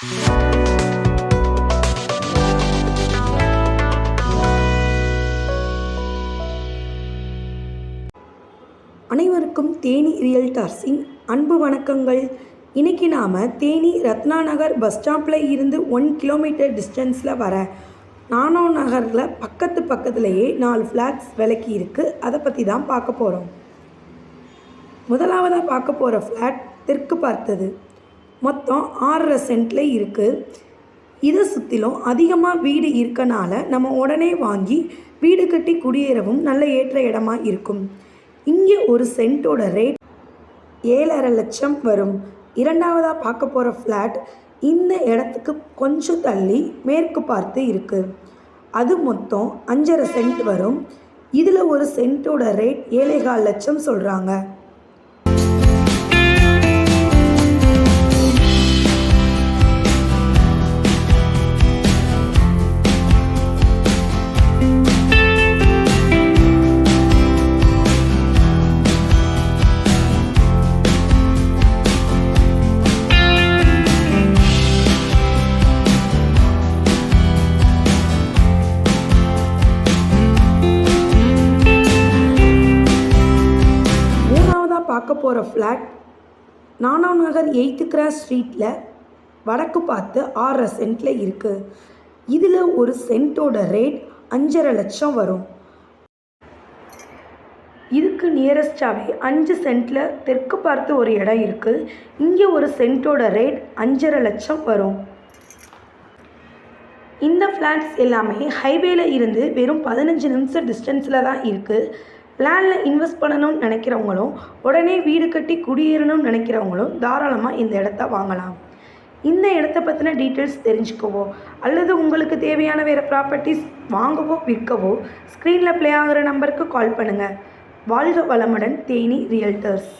அனைவருக்கும் தேனி ரியல்டர்ஸின் அன்பு வணக்கங்கள். இன்றைக்கி நாம் தேனி ரத்னா நகர் பஸ் ஸ்டாப்பில் இருந்து 1 கிலோமீட்டர் டிஸ்டன்ஸில் வர நானோ நகரில் பக்கத்துலேயே 4 ஃப்ளாட்ஸ் விலைக்கு இருக்குது. அதை பற்றி தான் பார்க்க போகிறோம். முதலாவதாக பார்க்க போகிற ஃப்ளாட் தெற்கு பார்த்தது. மொத்தம் 6.5 சென்ட்டில் இருக்குது. இதை சுற்றிலும் அதிகமாக வீடு இருக்கனால நம்ம உடனே வாங்கி வீடு கட்டி குடியேறவும் நல்ல ஏற்ற இடமா இருக்கும். இங்கே ஒரு சென்ட்டோட ரேட் 7.5 லட்சம் வரும். இரண்டாவதாக பார்க்க போகிற ஃப்ளாட் இந்த இடத்துக்கு கொஞ்சம் தள்ளி மேற்கு பார்த்து இருக்குது. அது மொத்தம் 5.5 சென்ட் வரும். இதில் ஒரு சென்ட்டோட ரேட் 7.25 லட்சம் சொல்கிறாங்க. பார்க்க போகிற ஃப்ளாட் நானோ நகர் 8th கிராஸ் ஸ்ட்ரீட்டில் வடக்கு பார்த்து 6.5 சென்ட்டில் இருக்குது. இதில் ஒரு சென்ட்டோட ரேட் 5.5 லட்சம் வரும். இதுக்கு நியரஸ்டாகவே 5 சென்ட்டில் தெற்கு பார்த்து ஒரு இடம் இருக்குது. இங்கே ஒரு சென்ட்டோட ரேட் 5.5 லட்சம் வரும். இந்த ஃப்ளாட்ஸ் எல்லாமே ஹைவேல இருந்து வெறும் 15 நிமிஷம் டிஸ்டன்ஸில் தான் இருக்குது. லேண்டில் இன்வெஸ்ட் பண்ணணும்னு நினைக்கிறவங்களும் உடனே வீடு கட்டி குடியேறணும்னு நினைக்கிறவங்களும் தாராளமாக இந்த இடத்த வாங்கலாம். இந்த இடத்த பற்றின டீட்டெயில்ஸ் தெரிஞ்சுக்கவோ அல்லது உங்களுக்கு தேவையான வேறு ப்ராப்பர்ட்டிஸ் வாங்கவோ விற்கவோ ஸ்க்ரீனில் ப்ளே ஆகிற நம்பருக்கு கால் பண்ணுங்கள். வாழ்க வளமுடன், தேனி ரியல்டர்ஸ்.